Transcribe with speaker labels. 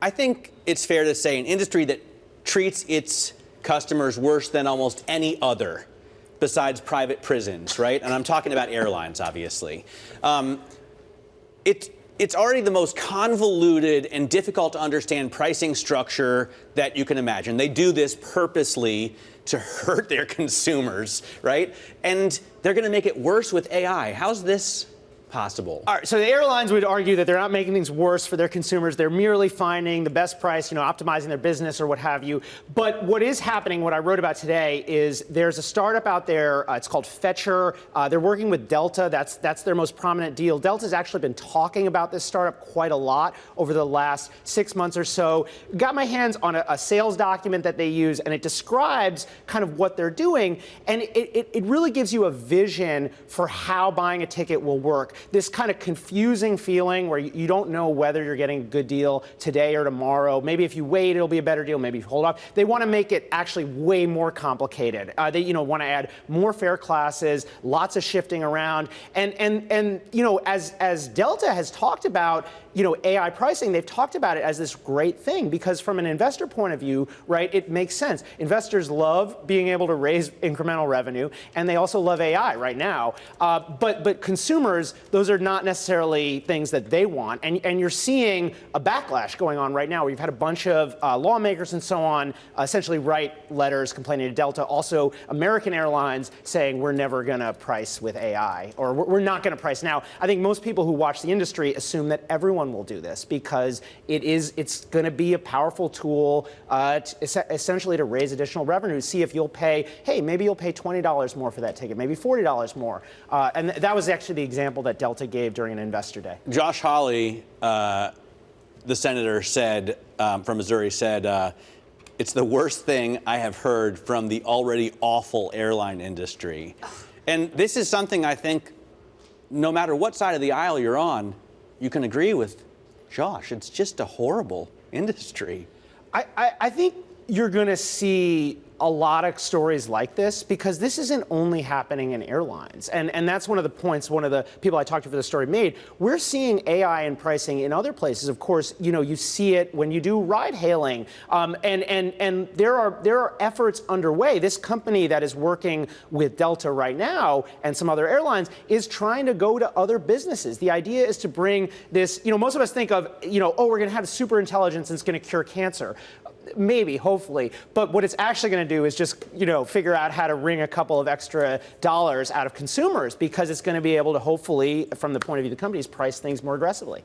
Speaker 1: I think it's fair to say an industry that treats its customers worse than almost any other besides private prisons, right? And I'm talking about airlines, obviously. It's already the most convoluted and difficult to understand pricing structure that you can imagine. They do this purposely to hurt their consumers, right? And they're going to make it worse with AI. How's this possible?
Speaker 2: All right, so the airlines would argue that they're not making things worse for their consumers. They're merely finding the best price, optimizing their business or what have you. But what is happening, what I wrote about today, is there's a startup out there. It's called Fetcherr. They're working with Delta. That's their most prominent deal. Delta's actually been talking about this startup quite a lot over the last 6 months or so. Got my hands on a sales document that they use, and it describes kind of what they're doing. And it really gives you a vision for how buying a ticket will work. This kind of confusing feeling where you don't know whether you're getting a good deal today or tomorrow. Maybe if you wait, it'll be a better deal. Maybe if you hold off. They want to make it actually way more complicated. They want to add more fare classes, lots of shifting around. And as Delta has talked about, AI pricing, they've talked about it as this great thing because from an investor point of view, right, it makes sense. Investors love being able to raise incremental revenue, and they also love AI right now. But consumers, those are not necessarily things that they want. And you're seeing a backlash going on right now where you've had a bunch of lawmakers and so on essentially write letters complaining to Delta. Also, American Airlines saying we're never going to price with AI, or we're not going to price now. I think most people who watch the industry assume that everyone will do this because it's going to be a powerful tool essentially to raise additional revenue. See if you'll pay, hey, maybe you'll pay $20 more for that ticket, maybe $40 more. And that was actually the example that Delta gave during an investor day.
Speaker 1: Josh Hawley, the senator from Missouri, said, it's the worst thing I have heard from the already awful airline industry. And this is something I think no matter what side of the aisle you're on, you can agree with Josh. It's just a horrible industry.
Speaker 2: I think you're going to see a lot of stories like this because this isn't only happening in airlines. And that's one of the points one of the people I talked to for the story made. We're seeing AI and pricing in other places. Of course, you see it when you do ride hailing. And there are efforts underway. This company that is working with Delta right now and some other airlines is trying to go to other businesses. The idea is to bring this, most of us think of, oh, we're going to have super intelligence and it's going to cure cancer. Maybe, hopefully. But what it's actually going to do is just, figure out how to wring a couple of extra dollars out of consumers because it's going to be able to hopefully, from the point of view of the companies, price things more aggressively.